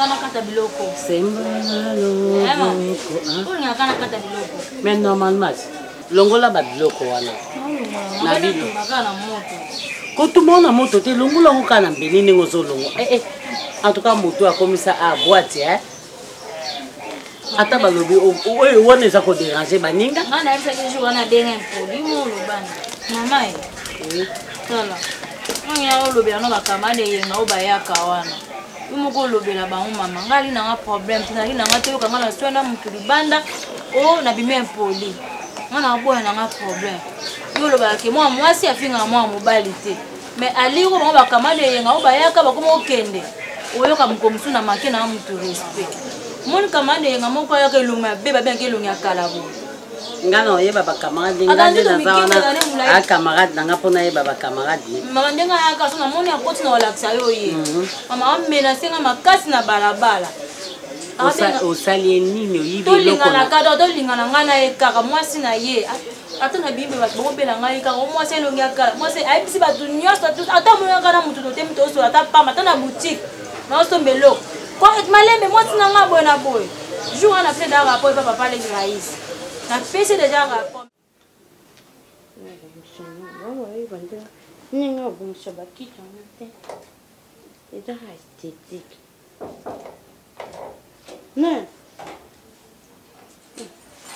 kana kata biloko. Semba loko. Olinga kana kata biloko. Mais normalement, longola ba biloko wana. Na bino makana moto. Ko tout monde na moto te longola ko kana mbeni ngozo longo. En tout cas moto a comme ça à boîte hein. Ata balobi oyo wana eza ko déranger baninga. Ngana bisa ke jour na denga poli mo lobana. Mama e. Tala. Ngonya olobela no bakamade yenga obayaka wana. Umoko lobela ba mama ngali na nga problème tinali na nga te yoka ngala swana mukuli banda o na bime poli. Ngana boya na nga problème. Yo lobela ke moi mwasi afinga moi mobali te. Mais aliko ba bakamade yenga obayaka bakoma okende. Oyoka mukomsu na make na mutu respect. Mon kamande yenga moko ya ke lunga beba bien ke lunga kala bo. Ngana oyeba ba camarade ngande na zawana a camarade nanga pona yeba ba camarade. Mama ndenga ya ka sona moni akoti na walakisa yo ye. Mama amena senga makasi na balabala. O sali nini oyibi loko. To linga na kado to linga na ngana e kaka mwasi na ye. Ata na bimbe ba bo bela ngai ka o mwasi lunga kala. Mwasi ai bisi ba dunyoso ata mo ngana mutu to te mito so ata pa mata na boutique. Na oso mbelo. Kwa malembe mwasi na nga boy na boy. Jour on a fait d'un rapport et papa les raïs. Na pese déjà rapport. Ninga bon sabaki tanate. Eda esthétique. Non.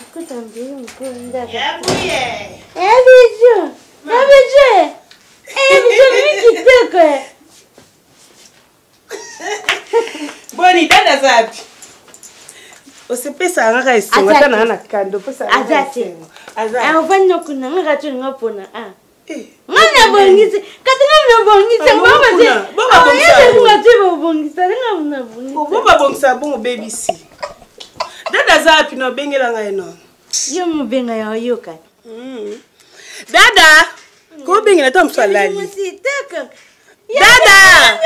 Écoute un peu on peut ndaga. Ya bouye. Bijou. Bijou. Bijou qui te quoi. Boni dada zapi. Osepesa ngaka isonga tana na kando pesa. Azate. Azate. Avanya kuna ngaka ngapona Ngana bongisi. Katinga mna bongisi mama je. Baba bongisa. Yeye ngatiba bongisa ngana bongisa. Baba bongisa bongo baby si. Dada zapi no bengela ngai no. Yo mubenga ya yoka. Dada. Ko bengela to mswalali. Musitaka. Dada.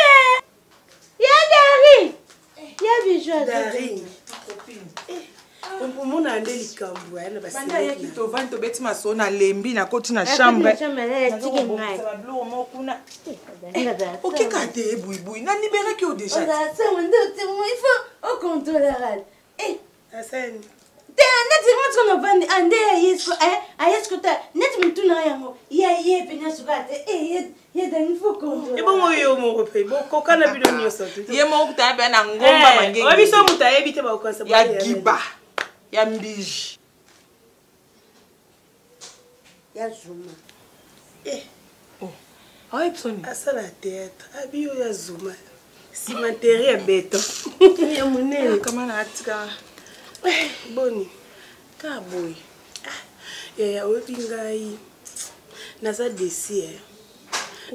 Ya dari. Ya bijou dari. Mona ndeli kambu yana basi. Banda yaki to vanto beti masona lembi na koti na chambre. Chambre ngai. Sablo mo kuna. Ngada. OK kate buibui na libéré ki o déjà. Oza se wende il faut au contrôler. Asani. Te net rentre no bandi ande yesko ayesko ta net mutuna yango. Ye penya sukate. Ye dani faut contrôler. Ibo moyo mo kope. Bo kana bido nyoso. Ye mo kuta be na ngomba mangenge. Obiso mutaye bite ba ukansa ba. Ya giba. Ya mbiji. Ya zuma. Ah, epsoni. Asala théâtre. Abiyo ya zuma. Cimenterie ya beton. Ya munene. Kama na atika. Boni. Ka boy. Ya obi ngai. Nasa desi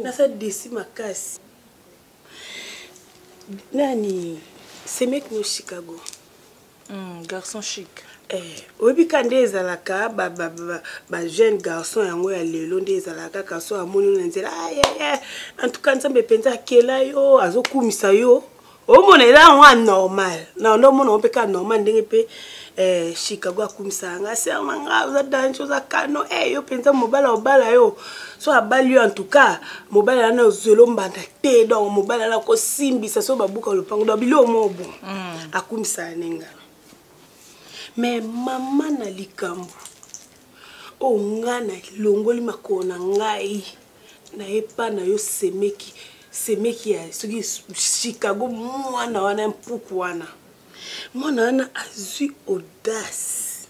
Nasa desi makasi. Nani? Semek no Chicago. Garçon chic. Obi kande ezalaka ba jeune garçon yango ya lelo nde ezalaka kaso amoni na nzela en tout cas nzambe penza akela yo azokumisa yo omona ela wa normal na ndo mona opeka normal ndenge pe Chicago akumisa nga serma nga za dancho za kano yo penza mobala obala yo so abali yo en tout cas mobala na zelo mbanda te donc mobala na ko simbisa so babuka lopango do bilo mo bon akumisa nenga. Mais maman na likambu o ngana longoli makona ngai na epa na yo semeki ya soki Chicago mwana wana mpuku wana mwana wana azui audace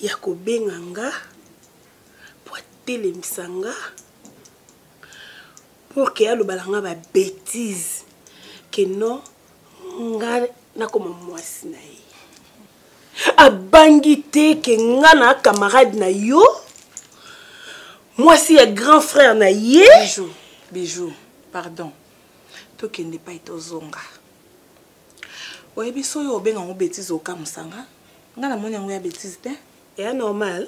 ya kobenga nga po atelemisa nga pour que alobala nga ba bêtise que non nga nakoma mwasi na ye abangité ke ngana camarade na yo moi si ya grand frère na ye bijou pardon to kende pa itozonga oyebi so yo obenga ngo bêtise okamusanga ngana moni yango ya bêtise te ya normal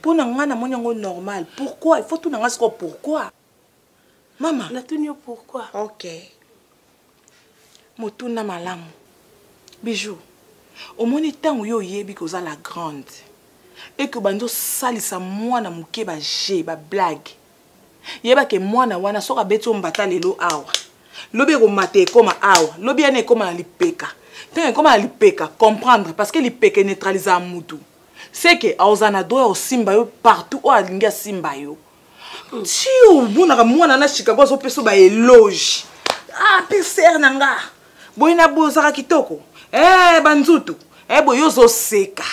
pona ngana moni yango normal pourquoi il faut tout nanga siko pourquoi mama natuni yo pourquoi OK motuna malamu bijou au moins temps yo yebi ko za la grande et que bando salisa mwana muke ba jé ba blague yeba ke mwana wana soka beto mbata lelo awa Lobi ko mate koma awa. Lobi ane koma lipeka. Tant koma lipeka comprendre parce que lipeka neutralise mutu. C'est que auzana doya o simba yo partout o alinga simba yo. Tio buna mwana na Chicago zo peso ba eloge. Ah PCR nanga. Boina bozaka kitoko. Banzutu. Boyo zo seka.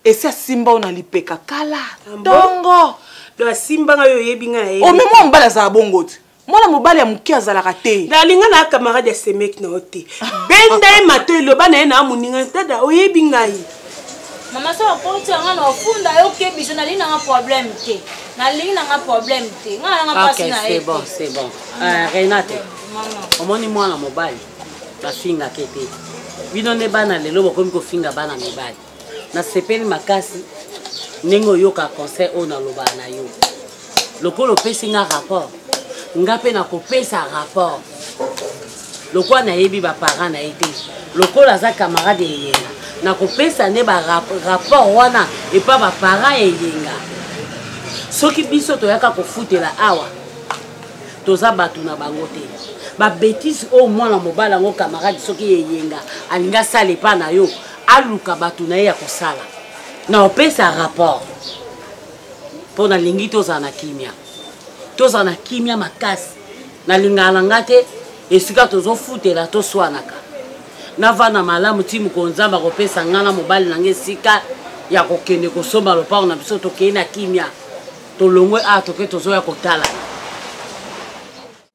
Et ça simba on a lipeka kala. Tongo. Do simba nga yo yebinga e. O même moi mbala za bongo. Mwana mobali ya mukia za la kate. Dalinga na camarade ya semek na ote. Benda e mato loba na na muninga tada o yebinga e. Mama ça porte nga na funda yo ke biso na lina nga problème te. Na lina nga problème te. Nga nga pasi na e. C'est bon. Renate. Omoni mwana mobali. Ba finga kete. Bino ne bana lelo bokomi ko finga bana mobali. Na sepeli makasi ningo yoka conseil ona loba na yo. Lokolo pesi nga rapport. Nga pe na ko pesa rapport. Lokwa na yebi ba parents na été. Lokolo za camarade yenga. Na ko pesa ne ba rapport wana et pas ba parents yenga. Soki biso to yaka ko futela awa. Toza batu na bango te. Ba bêtise au mwana mobala ngo camarade soki yenga. Alinga sale pa na yo. Aluka batu na ya ko sala. Na opesa rapport. Pona lingi toza na kimia. Toza na kimia makasi. Na lingala ngate esika tozo futela to swanaka. Na vana malamu timu konzamba ko pesa ngana mobali nange sika ya kokende ko somba lopa na biso to kena kimia. To longwe a to ke tozo ya kotala.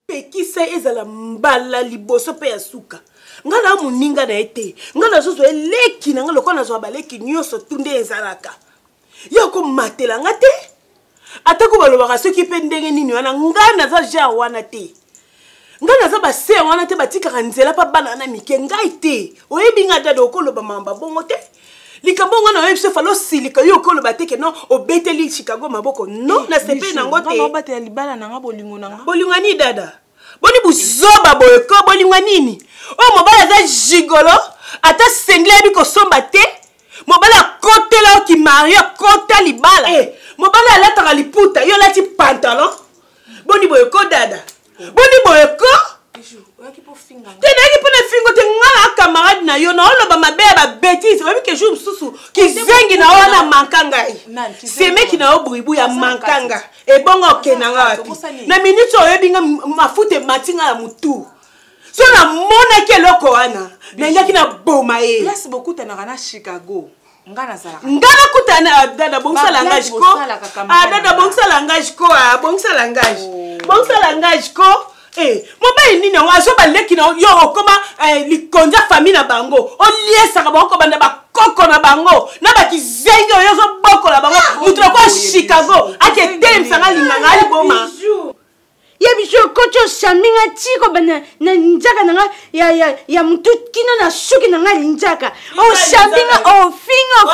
Pekisa ezala mbala liboso pe ya suka. Ngana muninga na ete. Ngana zozo eleki na ngalo kona zo baleki nyoso tunde ezalaka. Yoko matela ngate. Atako balobaka soki pe ndenge nini wana ngana za ja wana te. Ngana za ba se wana te batika nzela pa bana na mike ngai te. Oyebi ngata do koloba mamba bongo te. Likabongo na yebise falo silika yo koloba te ke no obeteli Chicago maboko no na sepe na ngote. Ngana obate ya libala nanga bolingo nanga. Bolingo ni dada. Boni buzoba boyeko bolingo nini? O mobala za gigolo ata sengle bi ko somba te. Mobala kotela ki maria kota libala. Mobala alataka liputa yo lati pantalon. Boni boyeko dada. Boni boyeko. Tenaki pona fingo te ngala camarade na yo na oloba mabe ba bêtise obi ke jour susu ki zengi na wana mankanga. Seme ki na obribu ya mankanga. E bongo kenanga wapi. Na minute oyebinga mafute matinga ya mutu. So na mona ke loko wana. Nengaki na boma e. Place beaucoup tanaka na Chicago. Ngana kutana dada bongsa langage ko. Dada bongsa langage ko. Bongsa langage. Bongsa langage ko. Mobile nini wazo baleki na yo okoma likonja famille na bango. O liesa ka bango banda ba koko na bango. Na ba kizengi yo zo boko na bango. Mutu kwa Chicago. Ake dem sanga linganga ali boma. Ya biso kocho shaminga tiko bana na njaka nanga ya mtu kino na shuki nanga njaka o shaminga o fingo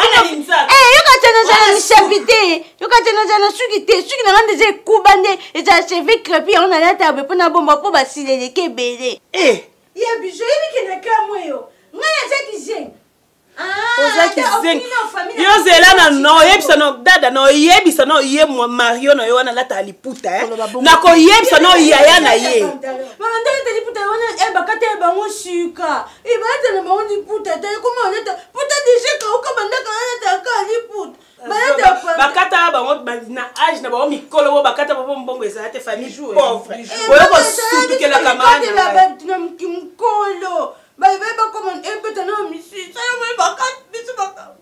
yoka tena mishabite yoka tena shuki nanga ndeze kubande eza cheve crepi on a la table pona bomba po basilele kebele ya biso yiki na kamweyo ngana zaki zeng Ozaki zeng. Yo zelana no yebisa no dada no yebisa no ye Mario no yo wana lata liputa na ko yebisa no yaya na ye. Mama ndete liputa wana bakate bango suka. Ibata na bango liputa te comment on est puta déjà ka ukabanda ka ka liputa. Bakata bango na âge na bango mikolo wo bakata bango mbongo eza te famille pauvre. Oyo ko sutu ke la camarade. Na mkimkolo. Bah, comment un peu de nom ici, ça me va quatre, mais c'est pas grave.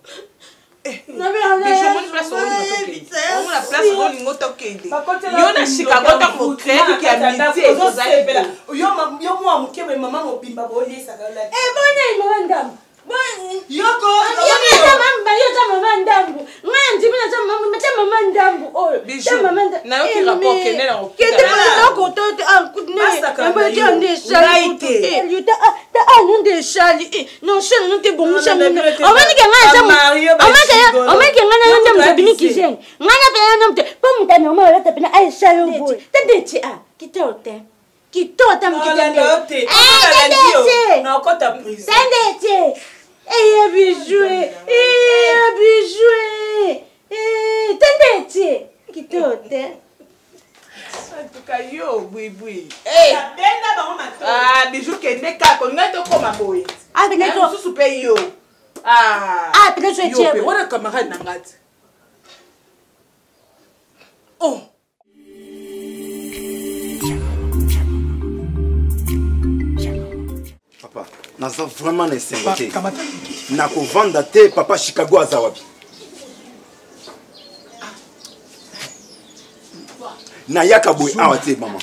Non mais on a place on la place on lingo tokende. Yo na Chicago ta ko créer qui amitié yo mo amuke be mama mo bimba bo lisa ka la. Bonne maman ndam. Yoko yo maman ndambu. Ngandi mina za mama ndambu. Oh, maman ndambu. Na yo ki rapport kene na ko. Kete na ko to non de chali non chali non te bon chali on va dire on va dire ngana bini kizen ngana pe non te pom ta no mala ta pena ai chali boy tete ti kitote mkitete na kota prison tete eh bijoué tete kitote en tout cas yo buibui. Benda bango mato. Ah, bijou kende kako ngato koma boye. Ah, ngato susu pe yo. Ah, ngato yo pe wana camarade na ngati. Oh. Papa, naza vraiment na esengo te. Nakovanda te papa Chicago aza wapi. Nayaka boye awa te mama.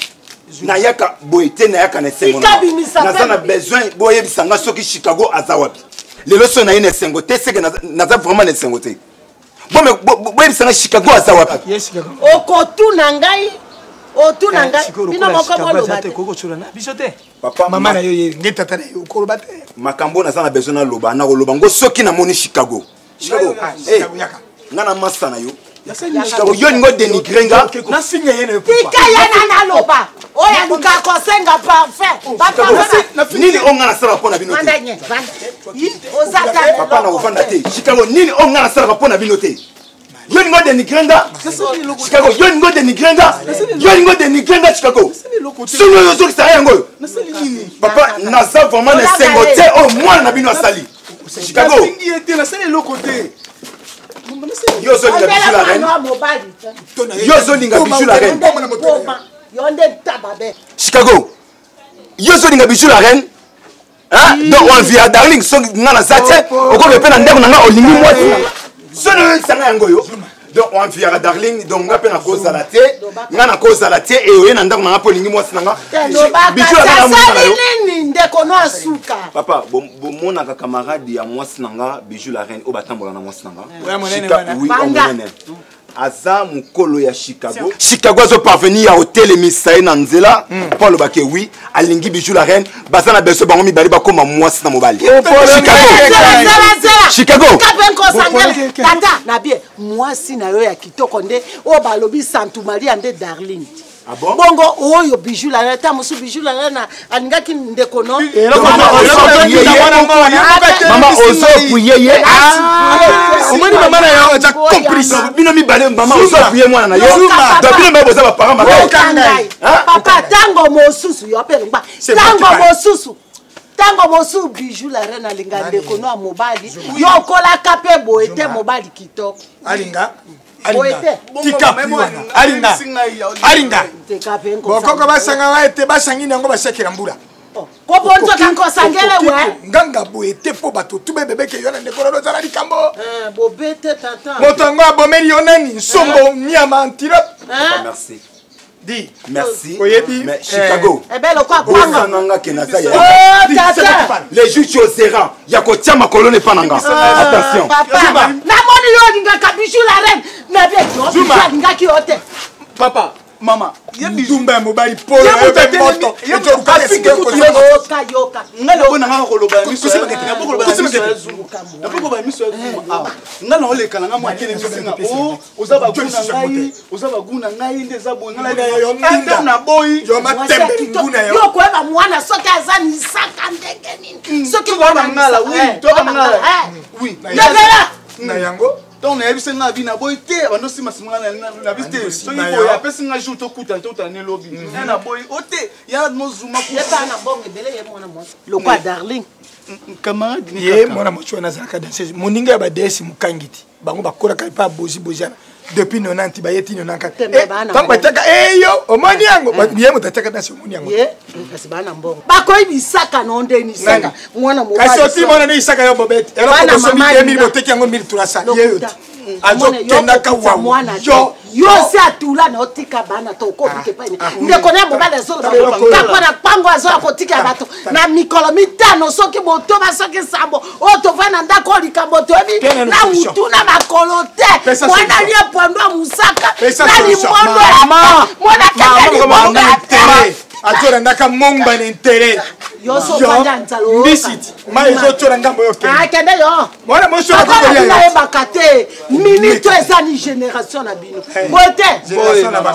Nayaka boye te nayaka na esengo. Naza na besoin boye bisanga soki Chicago aza wapi. Lelo so na ine esengo te seke naza vraiment na esengo te. Boye bisanga Chicago aza wapi. Yes, Chicago. Okotuna ngai. Otuna ngai. Bino moko moloba te. Bisote. Papa mama na yo ngeta tata yo koloba te. Makambo naza na besoin na loba na koloba ngo soki na moni Chicago. Chicago. Eh, ngana masa na yo. Chicago yo ngo denigrenga. Na singa yene Tika yana na loba. Oya nika kosenga parfait. Papa nini onga na sala pona bino te. Mandanye. Ozata. Papa na ovanda te. Chicago nini onga na sala pona bino te. Yo ngo denigrenga. Chicago yo ngo denigrenga. Yo ngo denigrenga Chicago. Sino yo zo sa yango. Papa naza vraiment na sengo te o mwana na bino asali. Chicago. Singi ete na sele loko te. Yo zo linga bijou la reine. Yo zo linga bijou la reine. Chicago. Yo zo linga bijou la reine. Hein? Donc on vient darling so ngana zate oko le pena ndeko nanga olingi mwati. Sono yo sanga yango yo. Donc on vient darling donc nga pena ko zala te. Ngana ko zala te e oye na ndeko nanga po lingi mwati nanga. Bijou la reine mwana yo. Ndeko no asuka. Papa bomona ka camarade ya mwasi nanga bijou la reine o batambola na mwasi nanga. Oui, aza mukolo ya Chicago. Chicago zo parvenir à hôtel Misaï na nzela. Paul Bake oui, alingi bijou la reine, baza na beso bango mibali bakoma mwasi na mobali. Chicago. Tata na bien, mwasi na yo ya kitoko nde o balobi Santu Maria nde darling. Ah bon? Bongo oyo bijou la reine, ta musu bijou la reine alingaki ndeko no. Mama ozo kuyeye. Omani mama na yo aja complice. Bino mibale mama ozo kuye mwana na yo. Donc bino mba boza ba parents makai. Papa tango mosusu yo pe ngba. Tango mosusu bijou la reine alinga ndeko no mobali. Yo kola kape boete mobali kitoko. Alinga. Tika alinga bokoko basanga waete basangi nango basekera mbula kobonzo kanko sangele we nganga boete po bato tube bebeke yona ndekolo dozala likambo bobete tata motongo abomeli yonani nsombo nyama antilope. Merci. Di. Merci. Mais Chicago. Ebelo kwa kwanga. Les juges au Zéran. Yako tiama colonne pananga. Attention. Papa. Na moni yo dinga kabishu la reine. Na bien yo dinga ki hote. Papa, mama. Dumba mobali polo. Moto. Eto kasi ko yoka. Ngala bona nga ko loba miso. Na boko loba miso. Na boko ba miso. Ngala ole kana nga mwakene misinga. Oh, ozaba guna ngai, ozaba guna ngai ndeza bo ngala yo nginda na boy. Yo matembe nguna yo. Yo ko eba mwana soki azani saka ndenge nini. Soki wana ngala, oui, to ba ngala. Oui. Yabela. Na yango. Donc na yebise nga bina boy te bando sima sima na biste so yibo ya pesi nga jour to kuta ne lobby na boy ote ya no zuma ku yeba na bonge bele ye mwana mwasi lokwa darling camarade ni ye mwana mocho na zaka danseuse moninga ba DS mukangiti bango bakola kai pa bozi bozana depuis 90 ba yeti 94 tango bataka yo omani yango ye mutataka danse omani yango ye kasi bana mbongo bako ibisaka nonde ni saka mwana mobali kasi oti mwana ni isaka yo bobete ero ko so mi 1000 boteki yango 1300 ye yote azo kendaka wa yo si atula na otika bana to ko bike pa ni ndeko na mobali zo ka na pango azo akotika bato na mikolo mitano soki boto ba soki sambo o to vana ndako likambo to ebi na mutu na makolo te mwana ni pondo musaka na ni mondo mwana kaka atora ndaka mongba na intérêt yo so panda nzalo bisiti mai zo tora ngambo yo ah kende yo mwana moso akokolia ya bakate minute eza ni génération na bino bote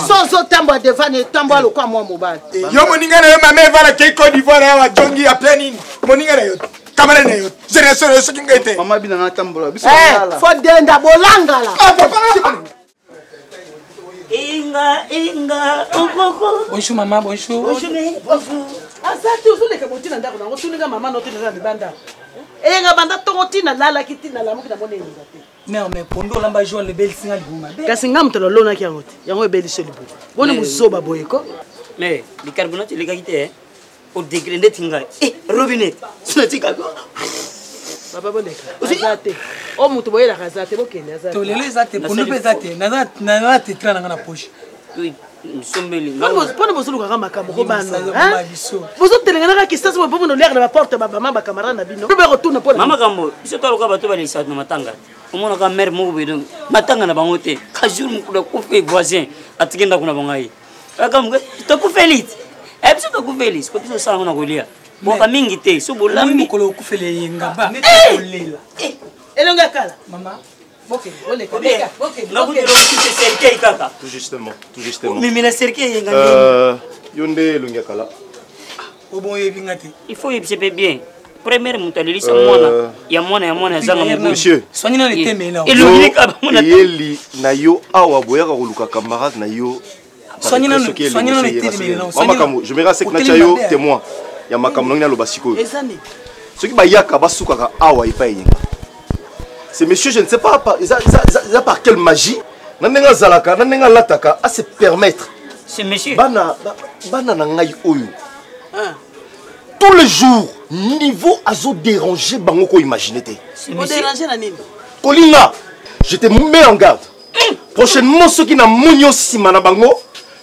so tambo devane tambo lokwa mwa mobali yo moninga na yo mame vala ke Côte d'Ivoire ya jongi ya planning moninga na yo kamera na yo génération yo soki ngete mama bina na tambola biso ngala fo denda bolangala Inga. Bonjour maman, bonjour. Bonjour. Azati uzuleka botina ndako nango tuninga mama notina za libanda. Nga banda tongotina lala kitina la mukina mone ngate. Non mais pondo lamba joie le bel singa libuma. Kasi ngam to lona ki yangote. Yango ebeli so libu. Boni muzoba boyeko. Mais bicarbonate les gars qui au degré de tinga. Robinet. Sonatika. Papa boneka. Azati. O mutu boyela kazate bokende azati. To lele zate pondo pe zate. Na te trana na poche. Oui. Sombeli. Pona bozuluka kama kama ko bana. Bozo telenga na kistasi bo bono lere na porte ba mama camarade na bino. Be retourne pona. Mama kambo, biso to loka bato ba lisa na matanga. Omona ka mère mo bedo. Matanga na bangote. Ka jour mo kula ko fe voisin atikenda kuna bangai. Akam to ku felit. Biso to ku felis, ko biso sa ngona ko lia. Mo ka mingi te, so bolambi ko lo ku fele yenga ba. Lela. Elonga kala. Mama. Ok, olé, Tout justement. Mais la cerquille Yonde Lungakala. Il faut y aller bien. Première moutalili, c'est moi. Il y a mon zanga. Monsieur. Soignez dans les thèmes là. Et Yeli Nayo Awa Boyaka Luka camarade Nayo. Soignez dans les thèmes là. Maman, je me renseigne que Nachayo témoin. Il y a ma camarade le basiko. Ce qui bayaka basuka Awa ipaye. Ces messieurs, je ne sais pas par quelle magie, nanenga zalaka, nanenga lataka, à se permettre. Ces messieurs. Bana nangai oyo. Tous les jours, niveau azo déranger bangoko imaginer te. Vous dérangez la nini? Kolinga, je te mets en garde. Prochainement, ceux qui n'a mounio simana bango,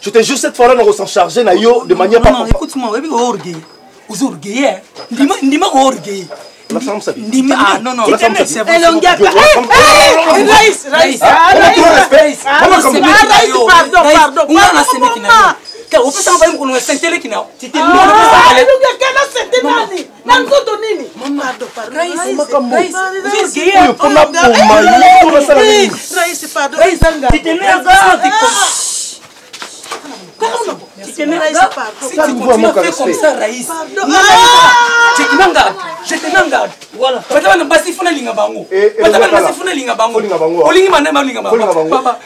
je te jure cette fois-là, nous s'en charger na yo de manière pas. Non, écoute-moi, oui, orgueil. Vous orgueillez, dis-moi orgueil. La femme s'habille. Ah non, non, la femme s'habille. Raïs, pardon. On peut s'en faire pour saint qui n'a. C'était non, Tu te mets à garde. Si tu continues à faire comme ça, Raïs. Je te mets en garde. Je te mets en garde. Voilà. Maintenant, on va se faire linga bango. Maintenant, on va se faire linga bango. Olingi manema linga bango. Papa.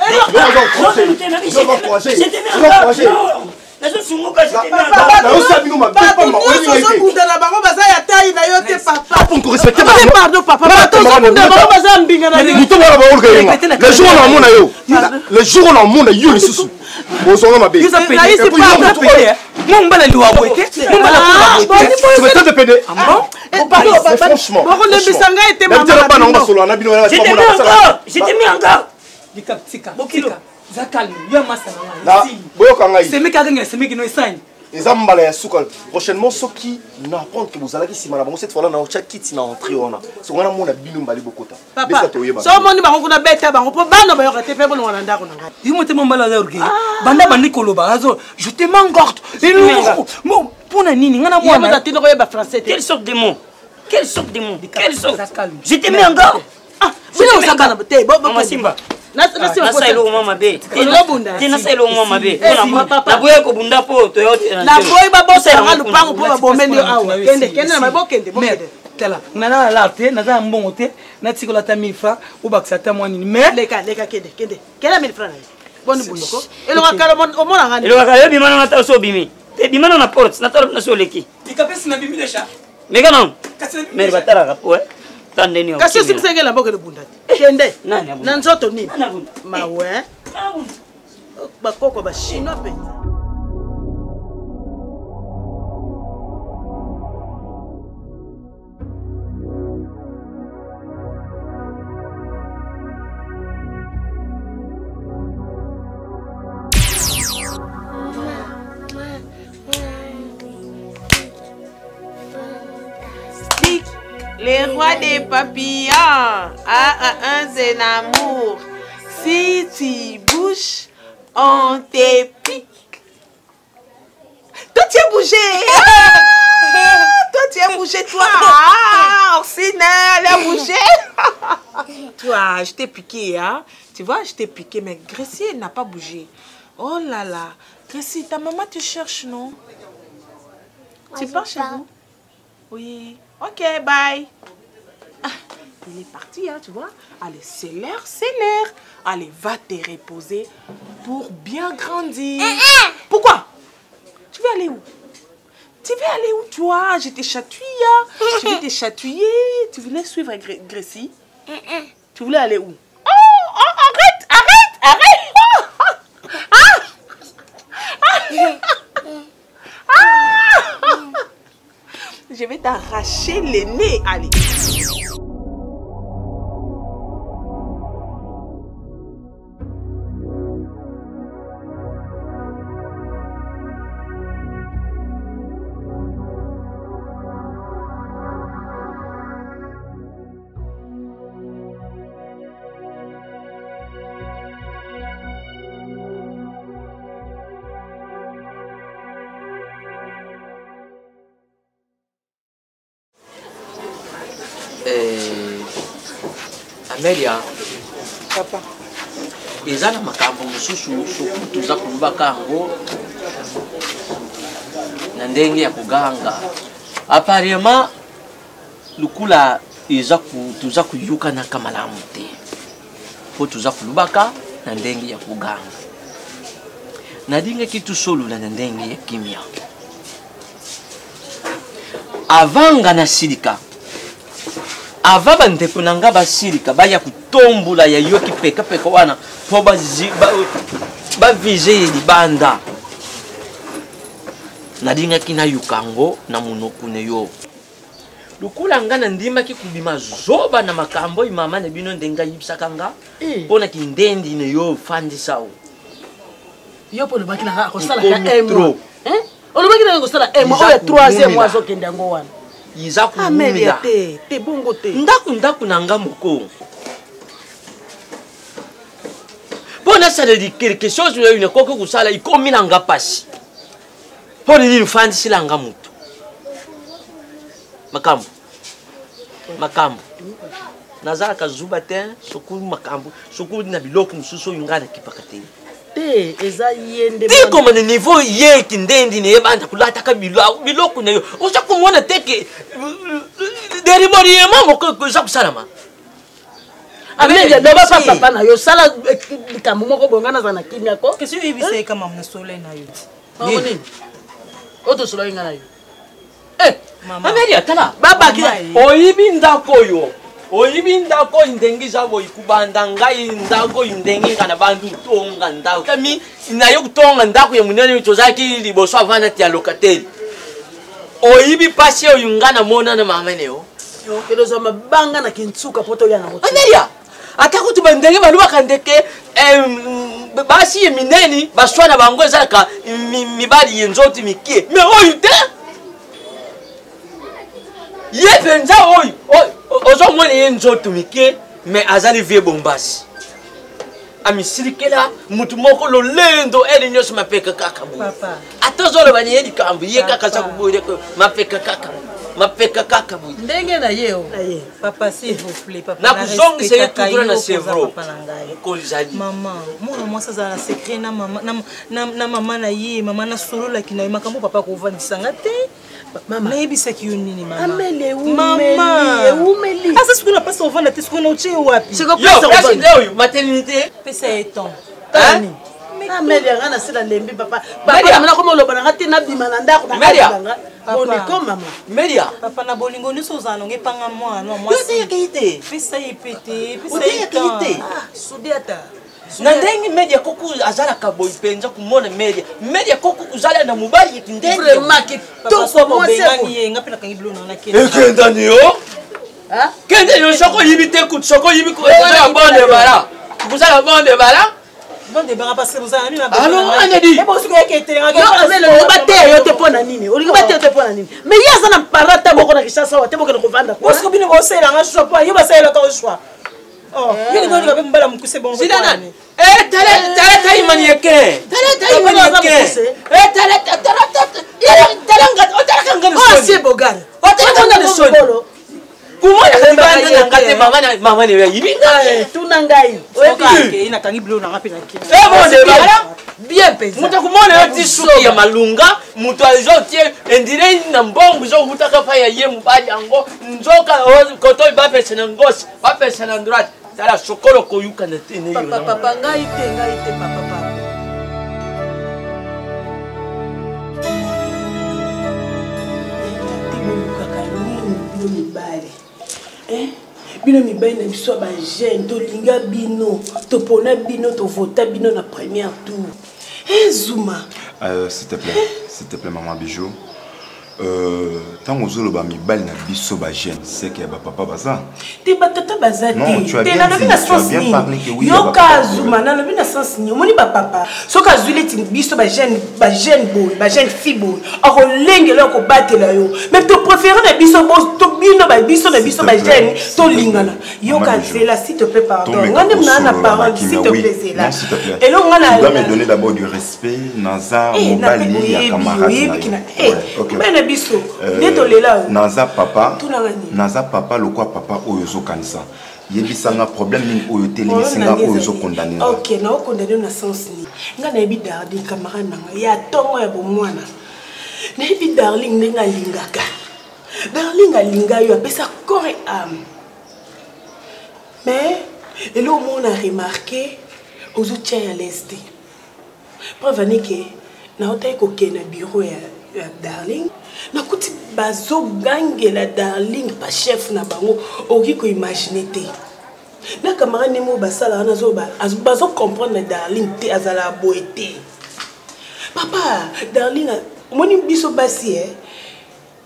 Le jour où on a mon aïe, bonsoir ma belle. Ils appellent. Mon bel doigt boité. Mon bel doigt boité. Tu veux te péder? Franchement. Je t'ai mis en garde. Prochainement, ceux qui n'apprennent que vous allez ici, cette fois-là, on a chaque kit n'a entré. On a mon bilou mbali bokota. Papa, so moni ba ngona beta ba ngopo bana ba yoka te pe bono wana ndako nanga. Dis-moi te mon bala orgueil. Banda bandi koloba azo, je te m'engorge. Mon pona nini ngana moi. Yama tatino ko yeba français. Quelle sorte de mots? Quelle sorte de mots? Quelle sorte? Je t'ai mis en garde. Ah, vous ne savez pas te bo Simba. Nasilo mama be. Tina selo mama be. Na boye ko bunda po to yote. Na boye ba bosa nga lupango po ba bomeni awa. Kende na mabokende bokende. Tela. Nana la te, na mbongo te, na tikola ta 1000 francs ou ba ça ta moine mais leka kende. Kela 1000 francs. Boni buloko. Elo ka o mona ngani. Elo ka yebi mana na ta so bimi. Te bimana na porte, na ta na so leki. Dikapesi na bimi deja. Mega non. Mer batara ka po Tandeni. Kasi simsengela mboko de bunda. Kende. Nani abu? Na nzoto nini? Mawe. Bakoko ba chinois pe. Les rois des papillons un zen amour. Si tu bouges, on te pique. Toi tu es bougé. Toi tu es bougé, toi. Orsine, elle a bougé. Toi, je t'ai piqué, hein. Tu vois, je t'ai piqué, mais Gracie, elle n'a pas bougé. Oh là là. Gracie, ta maman te cherche, non? Tu pars chez vous? Oui. Ok, bye. Il est parti, hein, tu vois. Allez, c'est l'heure. Allez, va te reposer pour bien grandir. Pourquoi? Tu veux aller où? Toi? Je t'ai chatouillé. Je vais te chatouiller. Tu voulais suivre Gracie? Tu voulais aller où? Oh, arrête. Je vais t'arracher les nez, allez. Amelia, papa, eza na makambo mosusu soki toza kolobaka yango na ndenge ya koganga. Apparemment lukula eza toza koyokanaka malamu te po toza kolobaka na ndenge ya koganga. Nadingaki tosolola na ndenge ya kimia avanga na silika. Ava bandeko nanga basilika baya kutombola ya yoki peka wana po bavise libanda. Nadingaki na yukango na munoko ne yo. Lukula nga na ndimaki kubima zoba na makambo imama ne bino ndenga yibisaka nga pona kindendi ne yo fandisa o. Yo po le baki na ko sala ka emo. Olobaki na ko sala emo o ya 3e mois zo kende ngo wana. Iza Amelia te bongo te. Ndaku nanga moko. Pona ça de dire quelque chose là une koko kusala ikomi nanga pasi. Pona ni fandisi langa mutu. Makambo. Nazala kazuba te sokulu makambo. Sokulu na biloko mususu yungana kipakate. Te eza yende. Ti comme le niveau ye kindendi ne banda kulata ka biloko ne yo. Oza kumona teke derimori mama ko za kusalama. Amelia doba papa na yo sala likambo moko bongana za na kimia ko. Kesi yibise kama mna sole na yo. Mamoni. Oto solo inga na yo. Mama. Amelia tala. Baba kila. Oyibi ndako yo. Oyibi ndako indengi zabo ikubanda ngai ndako indengi kana bandu tonga ndako. Kami inayo kutonga ndako ya munene tozaki liboso avana tia locataire. Oyibi pasi oyungana mona na mama neo. Yo keloza mabanga na kintsuka poto ya na moto. Amelia. Atako tubandenge balu bakandeke basi ye mineni baswana bango ezaka mibali yenzoti mikie. Me oyute. Ye penza oy ozo mwana yenzoto mikie me azali vie bombasi. Amisirikela mutu moko lolendo eli nyoso mapeka kaka bu. Papa. Atozolo bani yedi kambu ye kaka sa kubuire ko mapeka kaka bu. Ndenge na yeo. Papa s'il vous plaît papa. Na kuzongi se toujours na sevro. Maman, moi ça za na secret na maman na maman na ye, maman na solo la kina makambo papa ko vandisanga te. Maman, naibisa ki nini mama? Amele umeli. Asa siku na pasa ovanda te siku na uche wapi? Siko pesa ovanda. Yo, maternité. Pesa eton. Tani. Amelia ngana sila lembi papa. Papa na komo loba na tina bima na ndako na nganga. Boni ko mama. Melia. Papa na bolingo nyuso zanonge panga mwana moi. Yo te kite. Pesa ipete, pesa kite. Sudiata. Na ndenge media koko azala kaboy penza kumona media koko kuzala na mobali kindenge vraiment ki to ko mo bengangi ngapela kangi blona na kende ekenda niyo kende yo soko yibite kutsoko yibiko ezala bonde bala bonde bala parce que vous avez na alors on dit et bon ce que était yo amelo libate yo te pona nini oli libate yo te pona nini mais yaza na parata moko na kishasa wa te moko na kovanda parce que bino bosela nga chopa yo basela ka chopa. Oh, il y a des gens qui ont poussé bon. C'est là. Eh, t'as imanieke. T'as imanieke. Eh, t'as c'est bogar. Comment maman ne tuna ngai nakangi bilo nanga mpe nakini bien pesa moto akomona yo ti suki ya malunga moto azotie endire na mbongo ezokutaka pa ya ye mobali yango nzoka kotoyi bapesa na ngosi bapesa na droite tala sokolo koyukana te ne yo papa ngai te papa bino mibali na biso ba jeune tolinga bino topona bino tovota bino na première tour Zuma s'il te plaît maman Bijou tant ozoloba mibali na biso ba jeune c'est que ba papa baza te batata baza non tu as bien parlé que oui yoka Zuma na lobi na sens ni omoni ba papa soka zwile ti biso ba jeune boy ba jeune fille boy akolengela ko batela yo mais to préférer na biso bo to bino ba biso na biso ba jeune to lingana yoka zela s'il te plaît pardon ngane mna na parole s'il te plaît zela et là ngana tu dois me donner d'abord du respect naza mobali ya camarade biso netolela naza papa lokwa papa oyo zokanisa yebisanga problème nini oyo telemisinga oyo zokondane OK na okondane na sens ni nga na yebi darling camarade nanga ya tongo ya bomwana na yebi darling ndenga lingaka darling alinga yo apesa corps et âme mais elo mona remarqué aux outils à l'est preuve n'est que na otai ko kena bureau ya darling nakuti bazo gangela darling pa chef na bango oki ko imaginer te na camarade nemo basala na zo bazo comprendre darling te azala boete papa darling moni biso basi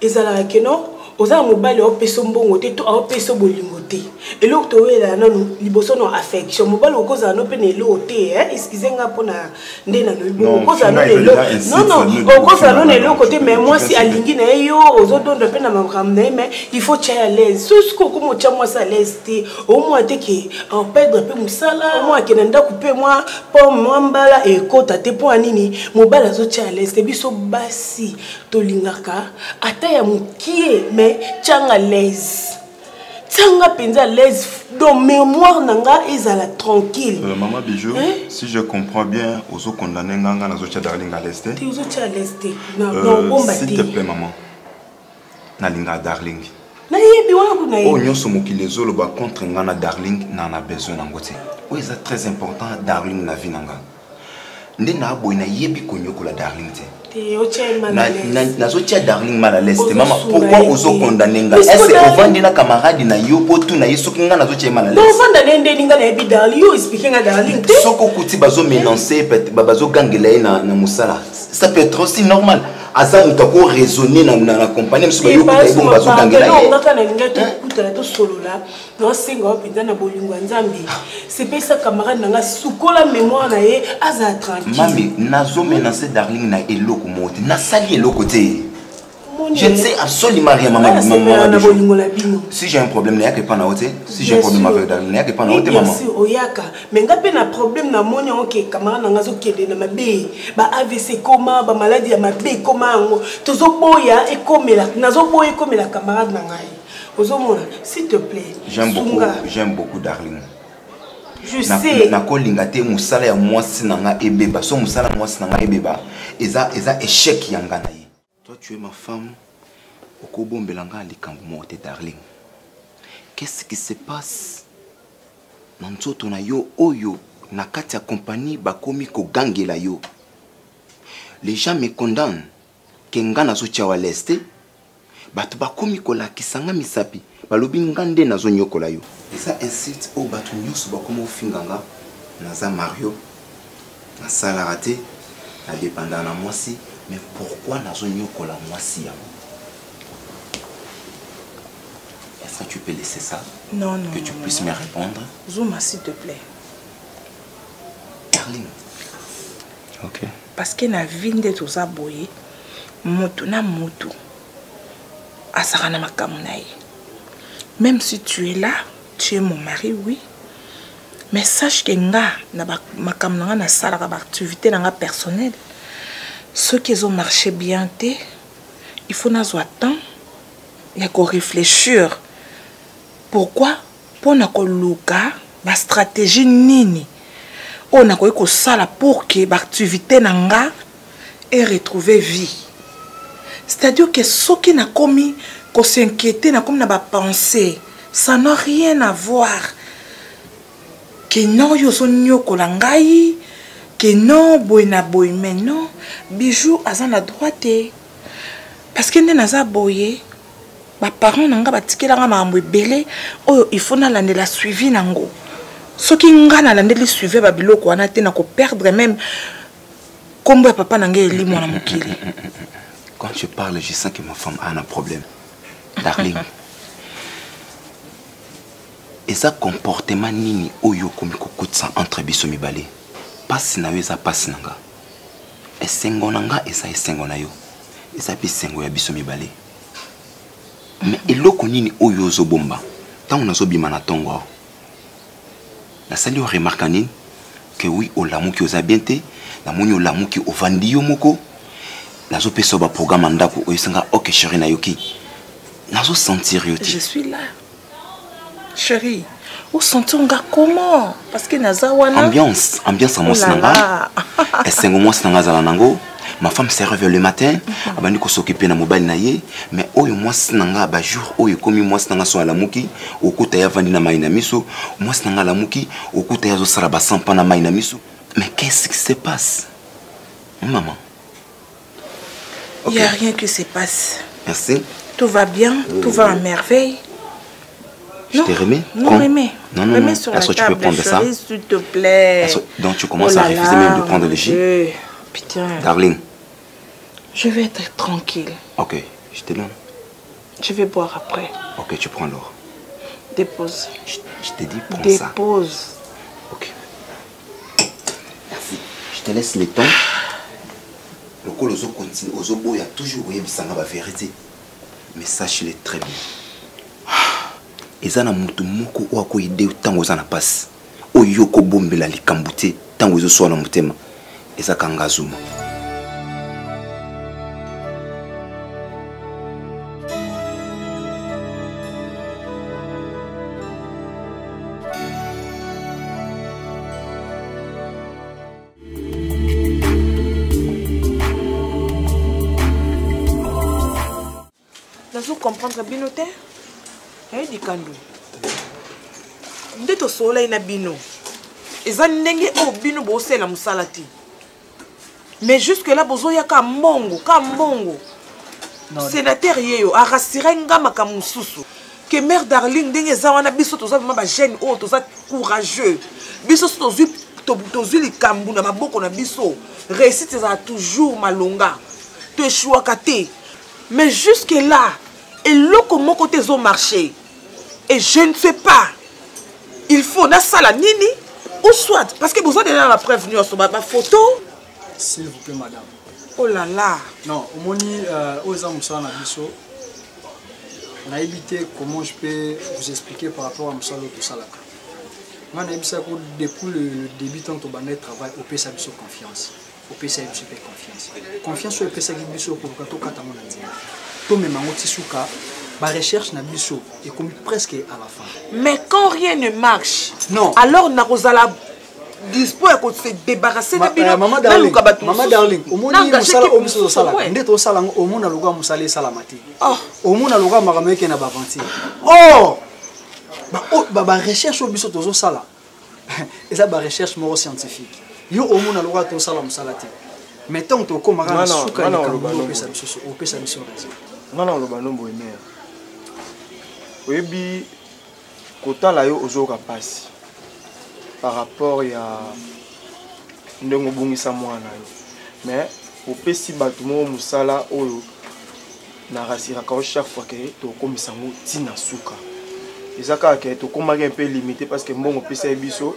ezala keno oza mobali opeso mbongo te to opeso bolingo te eloko toyela nanu liboso no affection mobali okozala no pe na eloko te excusez nga pona nde na lobo okozala no eloko non okozala no eloko te mais moi si alingi na yo ozodondo pe na makambo na mais il faut tcha à l'aise susiko comme tcha moi ça l'aise te au moins te ke en perdre pe musala au moins ke nda couper moi pour moi mbala e kota te po anini mobali azo tcha à l'aise te biso basi to lingaka ata ya mukie mais tchanga l'aise tchanga penza l'aise donc mémoire nanga ezala tranquille maman Bijou si je comprends bien ozo condamner nganga na zo tcha darling à l'est te ozo tcha à l'est non bomba s'il te plaît maman na linga darling na yebi wana kuna o nyonso mokile zolo ba contre ngana darling na na besoin na ngote o eza très important darling na vie nanga nde na boy na yebi konyokola darling te nazotia darling mal à l'aise maman pourquoi ozo condamner nga est-ce que ovandi na camarade na yo potu na yeso kinga nazotia mal à l'aise non vanda nende ninga na yebi darling yo expliquer nga darling te soko kuti bazo mélancer bazo gangela na musala ça peut être aussi normal asa mutako raisonner na compagnie mso ba yo kuta bazo gangela ye non ngaka na ninga to kuta to solola no singa opinda na bolingo nzambi c'est pas ça camarade nanga sukola mémoire na ye aza tranquille mami nazo menacer darling na eloko mote na sali eloko te je ne sais absolument rien maman si j'ai un problème na yake pas na hote si j'ai un problème avec darling na yake pas na hote maman si oyaka mais ngape na problème na moni OK camarade nanga zo kende na mabe ba AVC koma ba maladie ya mabe koma ngo tozo boya e komela nazo boya komela camarade nanga ozomona s'il te plaît j'aime beaucoup darling je sais na kolinga te musala ya mwasi nanga ebeba so musala mwasi nanga ebeba eza échec yanga na ye toi tu es ma femme okobombela nga likambo mote darling qu'est-ce qui se passe na nzoto na yo oyo na kati ya compagnie bakomi kogangela yo les gens me condamnent ke nga nazotia wa leste bato bakomi kolakisanga misapi balobi nga nde nazonyokola yo eza insulte o bato nyonso bakomi ofinganga naza Mario nasalaka te na dépendant na mwasi mais pourquoi nazonyokola mwasi yango est-ce que tu peux laisser ça non que tu puisses me répondre Zuma s'il te plaît darling ok parce que na vie nde toza boye moto na moto asaka na makambo na ye même si tu es là tu es mon mari oui mais sache que nga na makambo na nga na salaka ba activité na nga personnelle ceux qui ont marché bien te il faut nazwa temps ya ko réfléchir pourquoi mpona koluka bastratégie nini oyo nakoki kosala pour que baactivité na nga et retrouver vie. C'est-à-dire que soki nakomi kosinquiéter nakomi na bapensée, ça n'a rien à voir. Que non yozo nyokola ngai, que non boy na boy, mais non Bijou aza na droite. Parce que nde naza boye ba parents nanga batikela nga mambo ebele oyo il faut na landela suivi nango. Soki nga na landeli suivi ba biloko wana te na ko perdre même kombo ya papa nanga eli mwana mokili. Quand je parle, je sens que ma femme a un problème. Darling. Et ça comportement nini oyo komi kokutsa entre biso mibale. Passe na yo ça passe nanga. Esengo nanga esa esengo na yo. Esa pe sengo ya biso mibale. Mais eloko nini oyo zo bomba. Tant on a zo bima na tongo. La sali o remarque nini que oui o lamu ki ozabiente, la moni o lamu ki o vandi yo moko. Nazo peso ba programme ndako oyisenga OK chérie na yoki. Nazo sentir yo. Je suis là. Chérie, où sentir-nga comment? Parce que naza wana ambiance à mon sinanga. Esengo mo sinanga zala nango. Ma femme se réveille le matin, abandi ko s'occuper na mobile na ye, mais oyo mo sinanga ba jour oyo komi mo sinanga so ala muki, okuta ya vandi na maina miso, mo sinanga la muki, okuta ya zo sala ba sampa na maina miso. Mais qu'est-ce qui se passe? Maman. Il n'y a rien qui se passe. Merci. Tout va bien, tout va à merveille. Je te remets? Non, remets. Non. Est-ce que tu peux prendre ça? S'il te plaît. Donc tu commences à refuser même de prendre le jus? Putain. Darling. Je vais être tranquille. Ok, je te donne. Je vais boire après. Ok, tu prends l'or. Dépose. Je te dis, prends ça. Dépose. Ok. Merci. Je te laisse le temps. Le col ozo continue, ozo boya toujours oui bisanga ba vérité. Mais sache-le très bien. Ezana mutu moko wako ide tango zana passe. Oyo ko bombela likambute tango ozo so na mutema. Eza kangazuma. Vous comprendre binote? Eh di kando. Ndeto soleil na bino. Eza ndenge o bino bo sela musalati. Mais jusque là bozo ya ka mbongo. Sénateur yeyo a rassuré ngama ka mususu. Que mère Darling ndenge za wana biso toza vraiment ba jeune o toza courageux. Biso tozu likambu na maboko na biso. Réussite za toujours malonga. To choaka te. Mais jusque là et l'autre mon côté ont marché. Et je ne sais pas. Il faut na sala nini ou soit parce que vous avez la prévenue sur ma photo. S'il vous plaît madame. Oh là là. Non, au moni aux amusants na biso. On a évité comment je peux vous expliquer par rapport à Moussalo tout ça là. Moi on a évité depuis le début tant au bannet travail au PSA biso confiance. Au PSA biso confiance. Confiance au PSA biso pour quand on kata mon andina. Ma recherche na biso est comme presque à la fin. Mais quand rien ne marche, non. Alors na rozala dispo à se débarrasser de bino. Maman darling, au monde il musala au muso sala. Ndeto sala au monde aloga musala salamati. Oh, au monde aloga marameke na bavanti. Oh, ba recherche au biso tozo sala. Et ça ba recherche moro scientifique. Yo au monde aloga to sala musalati. Mais tant que tu as souka au pesa mission raison. Non, le banon boémer. Oui, kota la yo ozoka passe par rapport à ndongo bungisa mwana yo. Mais au pesi batumo musala oyo na rasira ka chaque fois que to komisa ngo tina suka. Ezaka ke to komaka un peu limité parce que mbongo pesa biso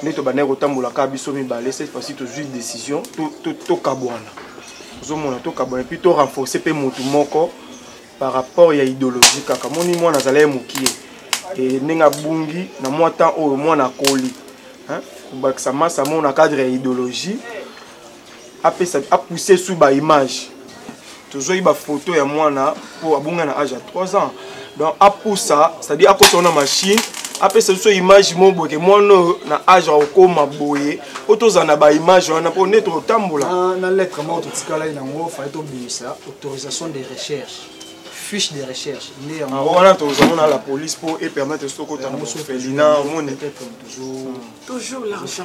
neto baneko tambola ka biso mibale cette fois-ci to juge décision to kabwana. Zomona to kabwana puis to renforcer pe mutu moko par rapport à idéologie kaka moni mwana zala mukie et nenga bungi na moi temps o mwana koli hein bakisa masa mona cadre ya idéologie a pousser sous ba image toujours ba photo ya mwana pour abunga na âge à 3 ans donc apusa c'est-à-dire akota na machine apesa biso image mo boke mono na age okoma boye otozana ba image wana po neto otambola na lettre mo totikala nango fa to bisa autorisation de recherche fiche de recherche né en wana tozamona la police pour et permettre ce côté na Felina moni toujours l'argent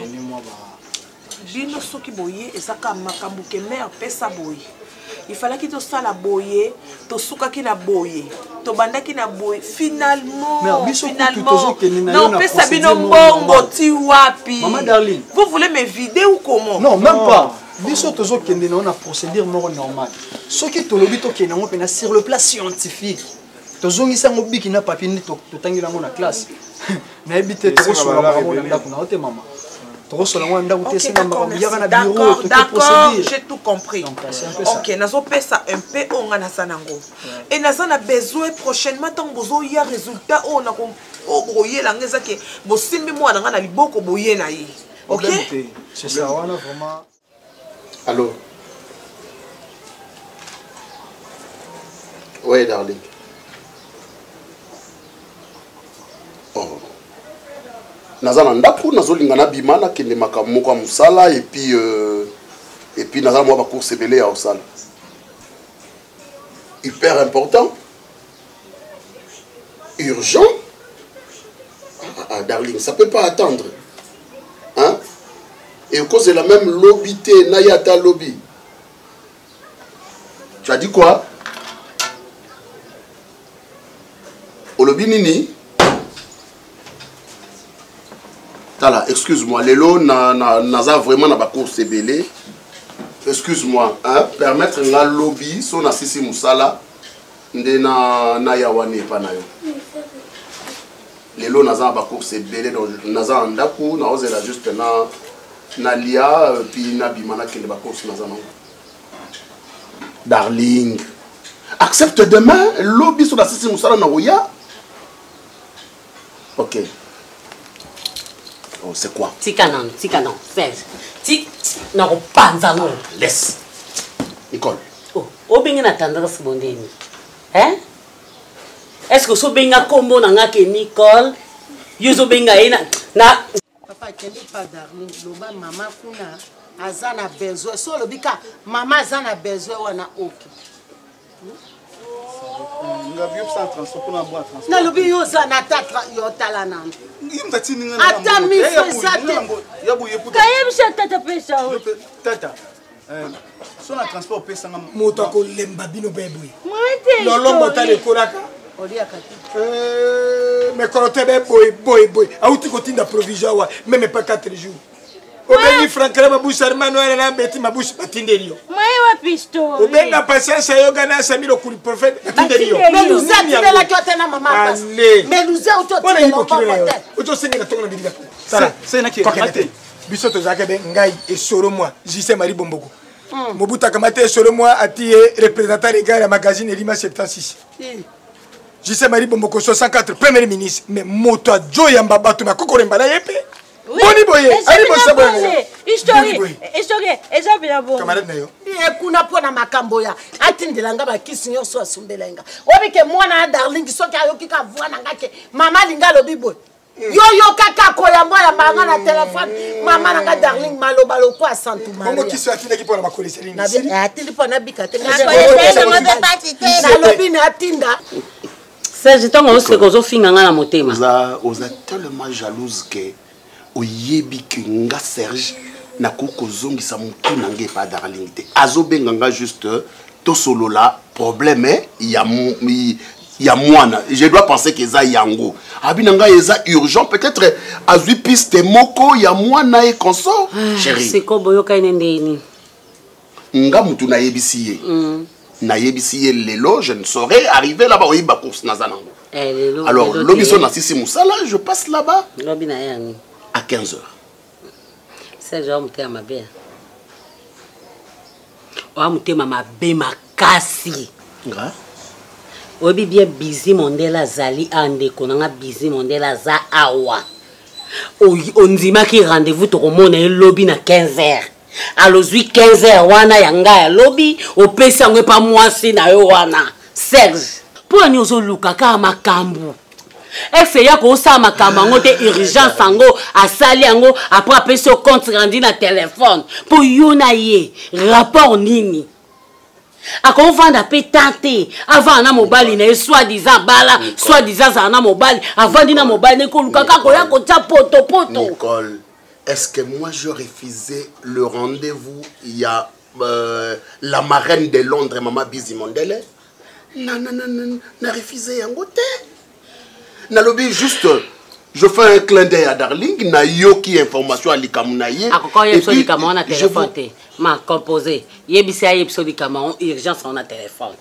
bino soki boye ezaka makambo ke mère pesa boye il fallait que tout ça la boye to suka ki na boye to banda ki na boye finalement non pesa bino mbongo ti wapi maman Darling vous voulez me vider ou comment non même pas biso tozo kende na on procédure moko normal soki to lobi to kende ngo pena sur le plan scientifique tozongisa ngo biki na papier ni to tangila ngo na classe na ebité to so la ngo na ndako na ote mama. D'accord, j'ai tout compris. Ok, nazo pesa un peu on a sanango. Et nazo na besoin prochainement tant bozo ya résultat on a boye la ngeza ke bo simbi mo na liboko boye na yi. Ok? C'est ça on a vraiment. Allô. Oui, Darling. Oh. Nazana ndaku nazolingana bimana kende makamoko ya musala et puis nazala moi ba course belé ya osala. Hyper important. Urgent. Darling, ça peut pas attendre. Hein? Et au cause de la même lobité, Nayata lobby. Tu as dit quoi? Au lobby nini? Tala, excuse-moi, Lelo n'a vraiment na ba course belé. Excuse-moi, hein, permettre la lobby son assisi musala nde na yawane pa na yo. Lelo n'a ba course belé donc naza ndaku na ozela juste na lia puis na bimana kende ba course naza na. Darling, accepte demain lobby son assisi musala na oya. OK. Oh, c'est quoi? Tikanan, 16. Non, pas non. Laisse. Nicole. Oh, obenga na tendance bondeni. Hein? Est-ce que so benga kombo na ngake Nicole? Yozo benga ina na papa kendi pas Darling, loba mama kuna azana besoin. So lobika mama azana besoin wana oki. Na lobi yo za na tatra yo tala nan. Ata mi fezate. Kaye bisha tata pesa. Tata. So na transport pesa nga moto ko lemba bino bebwe. Mwete. Lolombo tale koraka. Olia kati. Mais korote be boy. Auti ko tinda provision wa même pas 4 jours. Obeni Franklin Mabouche Armano na beti Mabouche batindelio. Maiwa pisto. Obenga patience yoga na Samiro kuli prophète batindelio. Mais nous a la kyote na mama passe. Mais nous a auto tele no papa. Auto senga tonga na bidiga. Sara, c'est na ki. Biso to zaka be ngai et soro moi, Jissé Marie Bomboko. Mobuta kamate soro moi ati représentant légal à magazine Elima 76. Jissé Marie Bomboko 64 premier ministre mais moto Joya Mbabatu na kokoremba na yepe. Boni boye, ali mosabo yango. Histoire, eza bila bo. Camarade na yo. Kuna pona makambo ya. Atindelanga ba kisi nyoso asumbelenga. Obike mwana Darling soki ayoki ka vwana ngake. Mama linga lobi boy. Yo kaka koyambo ya manga na téléphone. Mama nanga Darling maloba loko a Santu Maria. Bongo kisi atinda ki pona makoleseli. Na bien atindi pona bika te. Na lobi na atinda. Serge tongo osekozo finga nga na motema. Oza tellement jalouse que oyebi ke nga Serge na koko zongisa mutu nange pa Darling te azobenga nga juste to solo la problème ya mwana je dois penser que ça yango abinanga eza urgent peut-être azui piste moko ya mwana e consort chérie c'est ko boyoka inendeni nga mutu na yebisi ye na yebisi ye lelo je ne saurais arriver là-bas oyiba course nazanango alors lobiso na sisi musala je passe là-bas lobina yani à 15h. C'est genre monter à ma belle. On va monter ma belle makasi. Obi bien busy mondela zali ande konanga busy mondela za awa. On dit ma ki rendez-vous to komona e lobby na 15h. Alors 15h wana yanga ya lobby o pesa ngwe pa mwasi na yo wana. Serge. pour nous luka ka makambu exe ya ko sa makambu ngo te urgence ango asali ango après appeler sur compte rendu na téléphone pour yona ye rapport nini ako vanda pe tante avant na mobali na soi-disant bala soi-disant za na mobali avant dina mobali ne ko luka ka ko ya ko tia poto Nicole, est-ce que moi je refusais le rendez-vous il y a la marraine de Londres maman Bizi Mondele? Non, n'a refusé un côté. N'a lobby juste, je fais un clin d'œil à Darling, n'a yoki information à l'Ikamunaye. Et puis, je téléphone. Ma composé. Yebisi a yebisi Cameroun, urgence on a téléphone.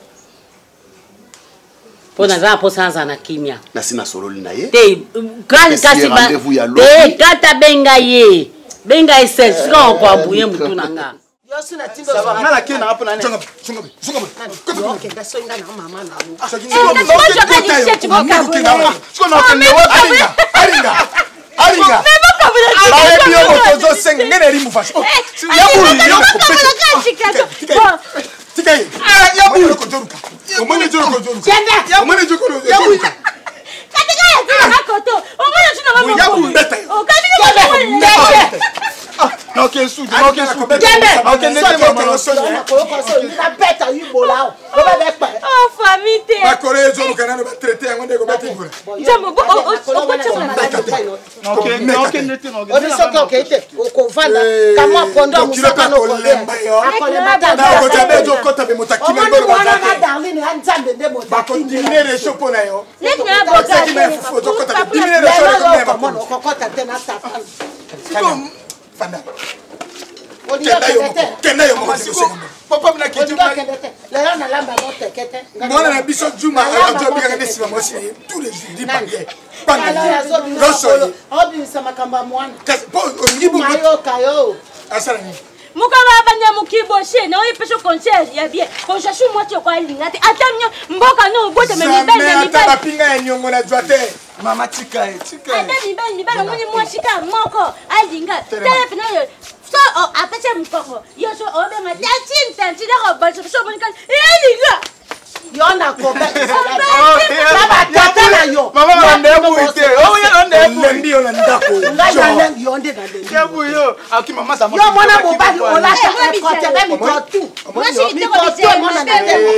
Pour nous avoir pour ça en kimia. Nasina solo linaye. Te quand rendez-vous ya l'autre. Te kata bengaye. Bengaye c'est ce qu'on va bouiller mutu nanga. Mukaba banya mukiboshe na oyi pesho concierge ya bien ko shashu moto kwa lingate atamnya mboka no bote me mibele ata pinga ya nyongo na joate mama tika ata mibele ngoni mwashika moko alinga tele pina yo so apeche mkoko yo so obenga tanti da ko bacho so monika elinga yona ko ba tata na yo mama ndebu ite o ya ndebu ndio na ndako ngana yonde na ndebu yo aki mama sa yo mona mobali ola ko tebe mi ko tu mwasi kitoko bise mona na tembo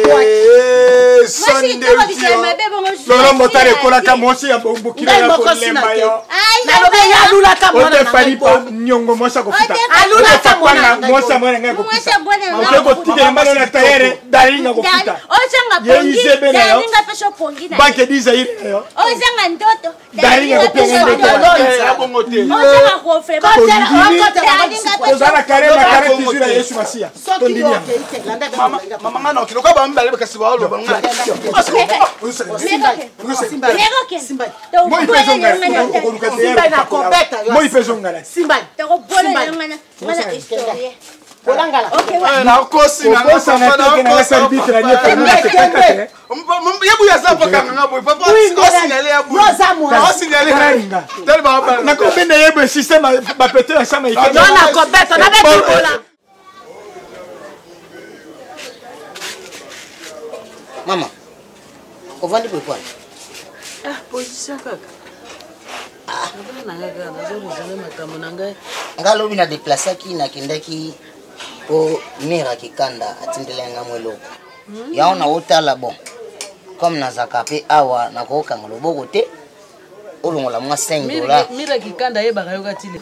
mwasi kitoko bise mabebo ngoshi lolo motare kola ka mwasi ya bombukira ya kolemba yo na lobe ya lula ka mona na fali pa nyongo mwasa ko fita alula ka mona mwasa mwana ngai ko fita mwasa ko tige mbalo na tayere dalinga ko fita dalinga pesho pongi na banke diza ile yo ozanga ndoto dalinga ko pesho ya bongo te ozanga ko fe ozana karema kare tizura Yesu Masia tondinia mama ngana okiloko ba mbale kasi ba olo ba ngana moi peso ngala simba to bola ngana ngana historia bolangala okay na kosi na kosa na teke na service la nyepe yebu ya sapa kanga boy papa osinale ya boy osinale ringa telba ba na ko bende yebu système ba pété la chama ikana na ko beta na beti bola mama ovandi kwa position kaka ngalo bina déplacer ki na kindaki po mira kikanda atindele ngamwe loko yaona otala bon comme nazaka pe awa na ko kangalo boko te olongola mwa 5 dollars mira kikanda yeba kayoka tile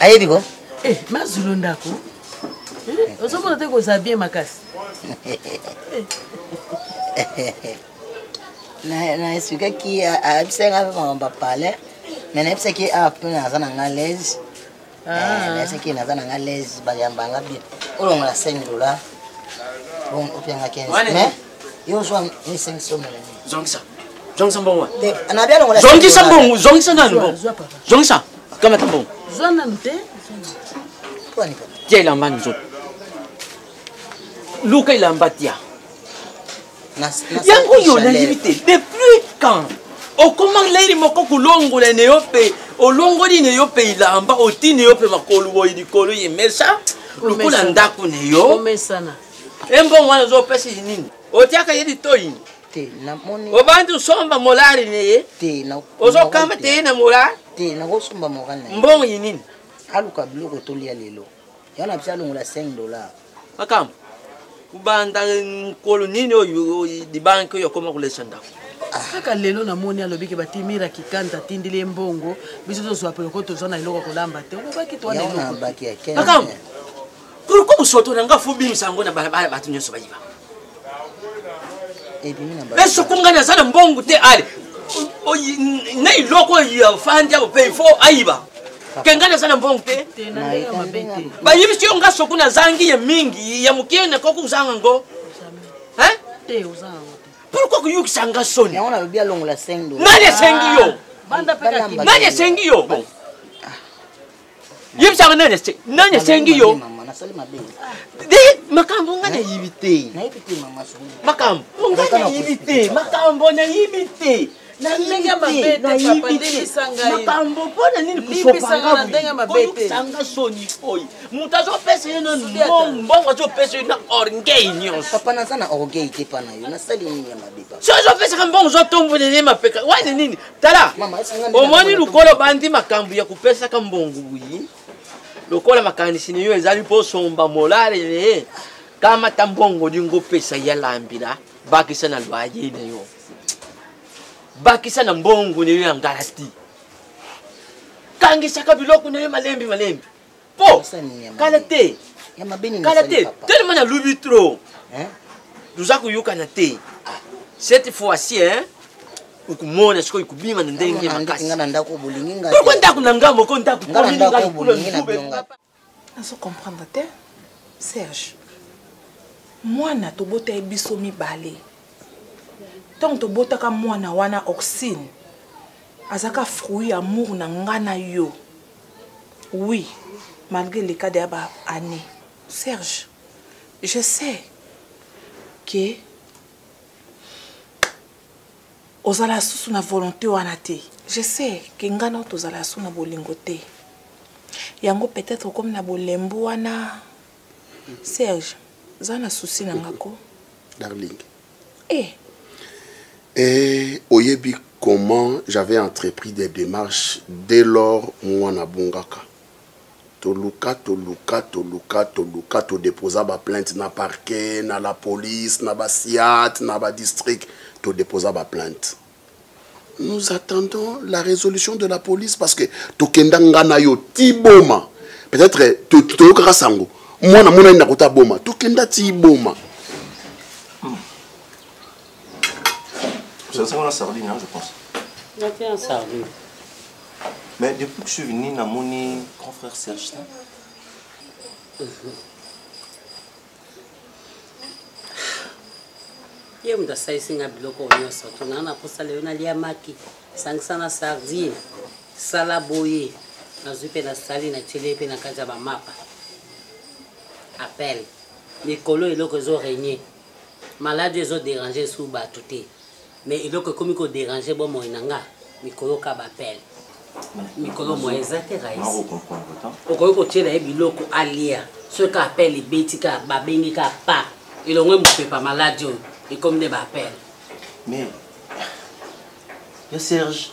ayebi ko mazulu ndako osomona te ko sa bien makasi na expliquer qui a observé mon papa là mais n'est-ce qui a peu nazana ngalaise n'est-ce qui nazana ngalaise ba yambanga bien olonga 5 dollars bon opianga 15 mais yo so ni 500 Zongisa bon ana bien longa Zongisa na bon Zongisa kama tambo zona nte kwani je lamba nzo Luka ilambatia yango yo na limité depuis quand o comment les moko kulongo le neope o longo di neope ilamba o ti neope makolu boy di kolo yemesa lukula ndako ne yo omesana embo mwana zo pesi nini o tiaka yedi toyi te namoni obandi usomba molari neye te na ozokamba te na molari te nakosomba morale na mbongo yinini aluka biloko tolia lelo yana bisa longola $5 makamba kubanda nkolo nini oyo di banki oyo koma kulesa ndako kaka lelo namoni alobi ke batimira kikanda tindili mbongo biso tozwa peloko tozwa na eloko kolamba te obaki twana eloko makamba kuliko busoto nanga fubi misango na balabala batu nyonso bayiba beso kungana sana mbongo te ale na iloko ya fandi abo pay for ayiba kengana sana mbongo te bayibi sio nga sokuna zangi ya mingi ya mukene ko kuzanga ngo te uzanga pourquoi que yuki sanga soni ya ona bia longola $5 nani sengi yo banda peka nani sengi yo yibi sanga nani sengi yo de makambo ngana yibite makambo ngana yibite makambo na yibite na ndenge mabete papa ndibisanga makambo pona nini kusopanga ndenge mabete sanga soni oyi mutazo pesa yeno mbongo zo pesa na orgueil papa na sana orgueil te pana yo na sali nini ya mabepa so zo pesa mbongo zo tombo nene mapeka wani nini tala omoni lukolo bandi makambo ya kupesa ka mbongo buyi lokola makanisi niyo ezali po somba molare ne kama tambongo dingo pesa ya lambila bakisa na lwaye ne yo bakisa na mbongo ne yo ngarati kangisa ka biloko ne malembi po kalate ya mabeni kalate tellement na lubitro duzaku yuka na te cette fois-ci ukumona siko ikubima na ndenge makasi ngana ndako bulingi nga pourquoi ndako na ngambo ko ndako ngana ndako bulingi na bilonga nazo comprendre te Serge mwana tobota ebiso mibale tant tobotaka mwana wana Oxine azaka fruit amour na ngana yo oui malgré les cas de ba année Serge je sais que ozala susu na volonté wana te je sais que ngana tozala susu na bolingo te yango peut-être comme na bolembu wana Serge zana souci na ngako darling oyebi comment j'avais entrepris des démarches dès lors moi na bungaka toluka to déposa ba plainte na parquet na la police na ba SIAT na ba district to déposa ba plainte. Nous attendons la résolution de la police parce que tokenda ngana yo tiboma peut-être to krasango moi na mona na kota boma tokenda tiboma. C'est ça, on a sardine, hein, je pense. On a sardine. Mais depuis que je suis venu, na mon grand frère Serge. Ye mda saisinga biloko nyonso tona na posa leo na lia maki sangsana sardine sala boye na zupe na sali na tele pe na kaza ba mapa appel mikolo eloko zo régner malade zo déranger sous batuté mais eloko komi ko déranger bo mo inanga mikolo ka ba appel mikolo mo ezate raisi okoyo ko tela e biloko alia ce ka appel betika ba bengi ka pa ilongwe mupepa malade et comme des appels. Mais il y a Serge.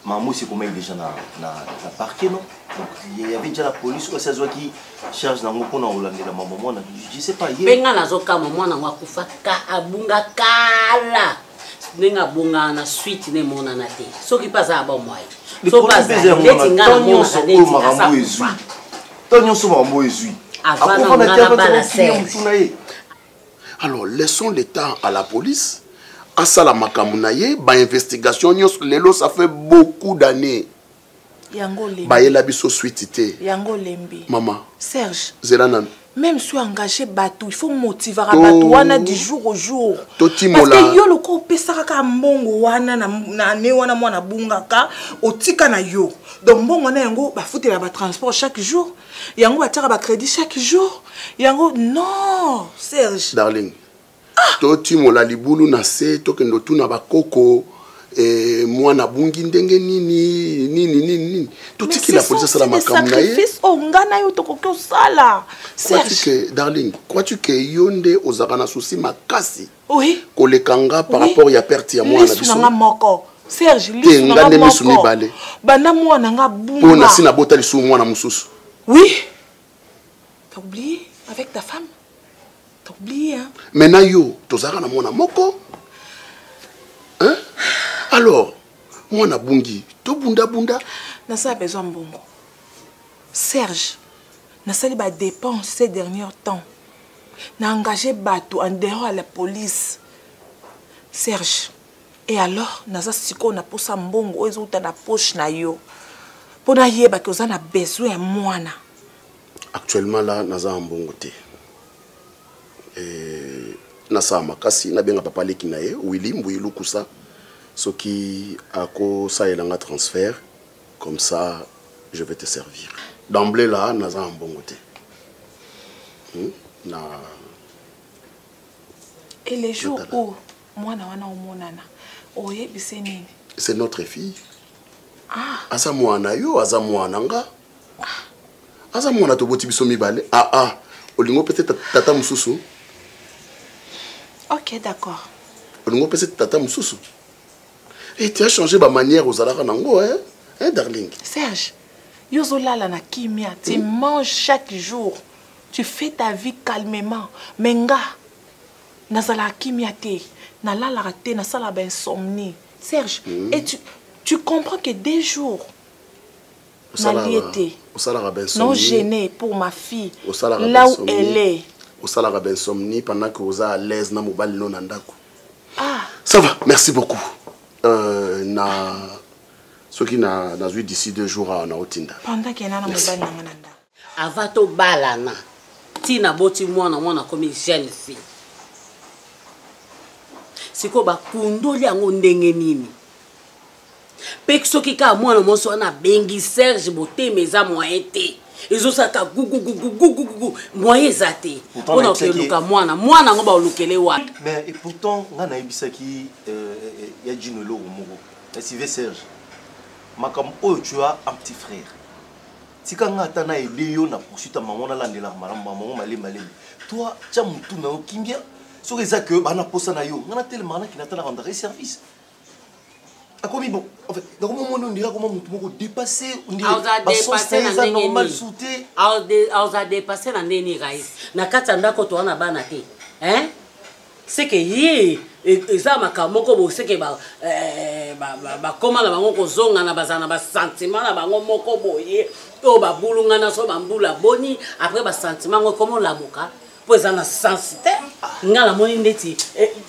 Maman, c'est comment il est déjà dans le parquet, non? Donc il y avait déjà la police, quoi, c'est ça qui cherche dans le coin en Hollande, la maman, je sais pas. Benga na zoka maman na wakufa ka abunga kala. Nenga bunga na suite ne mona na te. So qui passe à bon moi. So passe leti ngana mona na leti asa kufa. Tonyo so mambo ezui. Avant na bala Serge. Alors, laissons le temps à la police. À ça, la makamounaye, ba investigation, lelo, ça fait beaucoup d'années. Yango lembi. Ba yelabiso suitité. Yango lembi. Maman. Serge. Zelanan. Même si engagé bateau, il faut motiver à bateau wana du jour au jour. Parce que yo loko pesaka ka mbongo wana na ne wana mwana bungaka otika na yo. Donc mbongo na yango ba futela ba transport chaque jour. Yango atira ba crédit chaque jour. Yango non, Serge. Darling. Toti mola libulu na se tokendo tuna ba koko mwana bungi ndenge nini totiki la police asala makambo na ye. Sacrifice ongana yo tokoki osala. Serge, darling, crois-tu que yonde ozaka na souci makasi? Oui. Kolekanga par rapport ya perte ya mwana biso. Lisuna moko. Serge, lisuna moko. Bana mwana nga bunga. Pona sina botali sou mwana mususu. Oui. T'as oublié avec ta femme? T'as oublié, hein? Maintenant yo, tozaka na mwana moko. Hein? Alors, mwana bungi, to bunda. Nasa a besoin de bongo. Serge, nasa ba dépense ces derniers temps. N'a engagé bateau en dehors à la police. Serge, et alors, nasa siko na posa mbongo ezo uta na poche na yo. Pona yeba que ozana besoin mwana. Actuellement là, nasa mbongo te. Nasa makasi na benga papa leki na ye Willy Mbouilou kusa soki ako sa elanga transfert comme ça je vais te servir d'emblée là nasa mbongo te. Na et les jours où mwana wana omonana oyebise nini? C'est notre fille. Asa mwana yo asa mwana nga. Asa mwana to boti biso mibale. Olingo peut-être tata mususu. Ok, d'accord. Olingo peut-être tata mususu. Et tu as changé ma manière aux alara nango, hein? Hein, darling? Serge, yozolala na kimia, tu manges chaque jour. Tu fais ta vie calmement. Menga, nazala kimia te, na la te, na sala ba insomnie. Serge, et tu comprends que des jours, na liété, non gêné pour ma fille, là où elle est. Au salaire d'insomnie pendant que vous êtes à l'aise na mobile non andako. Ça va, merci beaucoup. Ce qui n'a vu d'ici 2 jours à Naotinda. Pendant qu'il y a un mobile nananda. Avato balana. Tina boti mwana comme jeune fille. Siko ba kundoli yango ndenge nini. Pekso kika mwana monso na bengi Serge bote meza moyen te. Ils saka gugu moyen zate. On a fait luka mwana ngo ba olukele wa. Mais et pourtant ngana ibisaki ya Jinolo Moko. Sive Serge. Makam o tu as un petit frère. Tika ngata na eleyo na poursuite maman na landela maman malé. Toi tu mutu na okimbia. So reza que bana posa na yo. Ngana tellement na kinata na rendre service. Akomi bon, en fait, dans le moment où on dirait comment on dépassé, on dirait dépassé normal sauté. On a dépassé la neni raïs. Na katanda ko to na bana te. Hein? C'est que yé eza makamoko bo c'est que ba koma na bango ko zonga na bazana ba sentiment na bango moko boye to ba bulunga na so ba mbula boni après ba sentiment ngo comment la moka. Poza na sensité ngala moni ndeti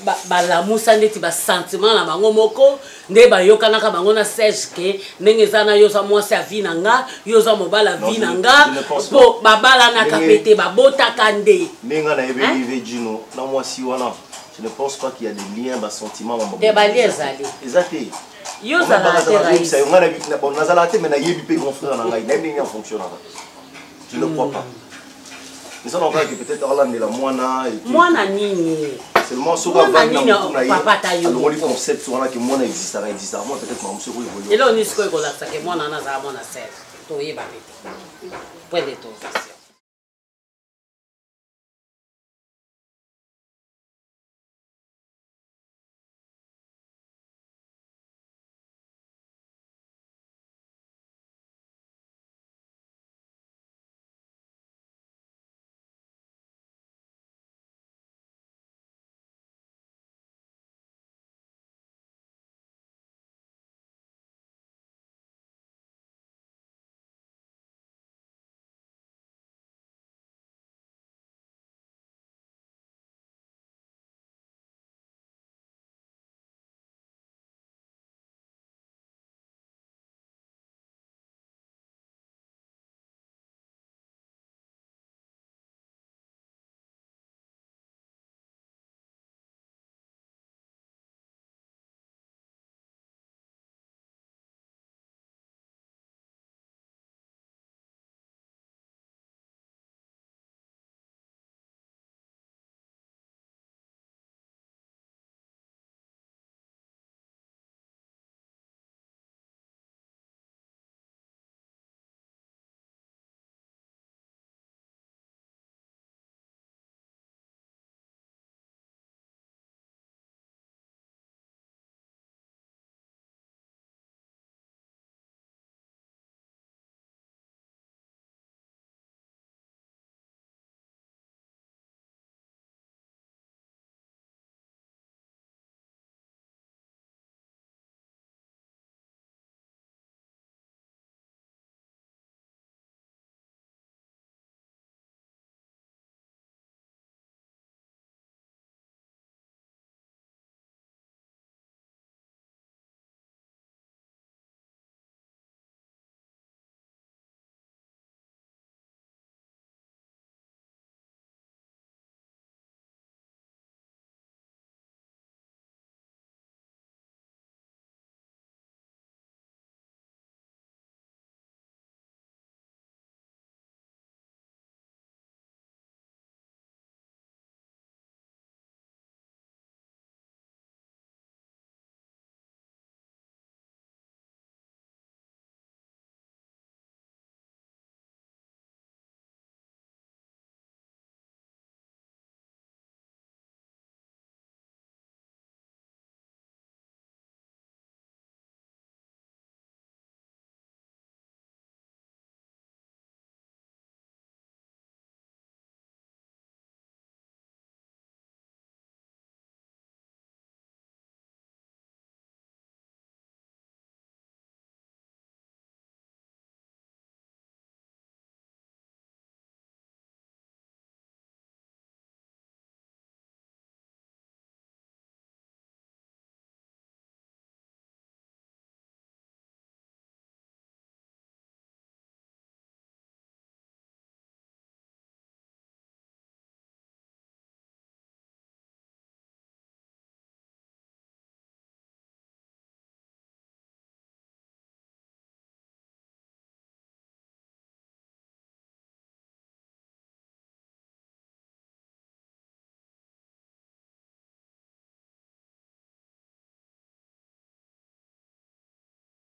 ba la musa ndeti ba sentiment na bango moko nde ba yokana ka bango na Serge ke ndenge zana yoza mwasi a vie nanga yoza mobala vie nanga po babala na kapete ba bota kande menga na ebe vive Gino na mwasi wana je ne pense pas qu'il y a des liens ba sentiments de ba liezali exacté yoza na terrain ça ngana bi na bon nazala te mais na yebi pe grand frère na ngai na ndenge fonctionne je ne crois pas. Mais ça on va que peut-être Orlando la moana nini seulement ce qu'on va alors le concept sur là que moana existera moi peut-être moi monsieur et là on est ce que la ça que moana na za mona 16 to yeba point de tout